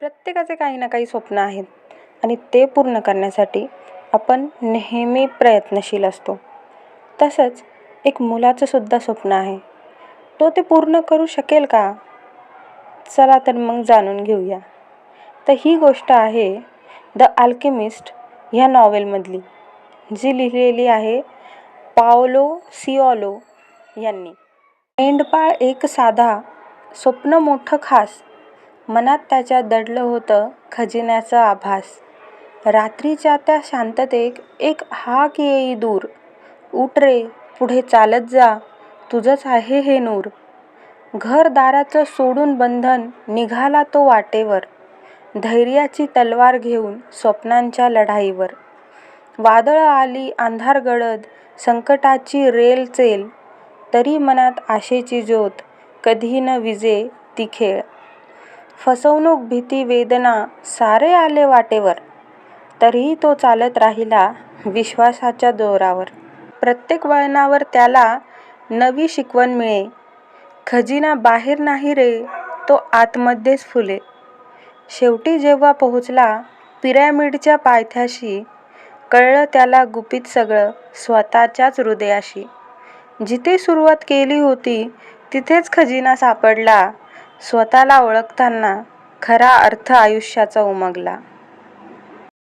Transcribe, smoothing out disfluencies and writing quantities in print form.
प्रत्येकाचे काही ना काही स्वप्न आहेत आणि ते पूर्ण करण्यासाठी आपण नेहमी प्रयत्नशील असतो. तसंच एक मुलाचं सुद्धा स्वप्न आहे. तो ते पूर्ण करू शकेल का? चला तर मग जाणून घेऊया. तर ही गोष्ट आहे द अल्केमिस्ट ह्या नॉवेलमधली, जी लिहिलेली आहे पाओलो सिओलो यांनी. मेंढपाळ एक साधा, स्वप्न मोठं खास, मनात त्याच्या दडलं होतं खजिन्याचं आभास. रात्रीच्या त्या शांततेत एक हाक येई दूर, उठ रे पुढे चालत जा, तुझंच आहे हे नूर. घरदाराचं सोडून बंधन निघाला तो वाटेवर, धैर्याची तलवार घेऊन स्वप्नांच्या लढाईवर. वादळं आली अंधार गडद, संकटाची रेल चेल, तरी मनात आशेची ज्योत, कधी न विझे ती खेळ. फसवणूक भीती वेदना सारे आले वाटेवर, तरीही तो चालत राहिला विश्वासाच्या जोरावर. प्रत्येक वळणावर त्याला नवी शिकवण मिळे, खजिना बाहेर नाही रे, तो आतमध्येच फुले. शेवटी जेव्हा पोहोचला पिरॅमिडच्या पायथ्याशी, कळलं त्याला गुपित सगळं स्वतःच्याच हृदयाशी. जिथे सुरुवात केली होती तिथेच खजिना सापडला, स्वतःला ओळखताना खरा अर्थ आयुष्याचा उमगला.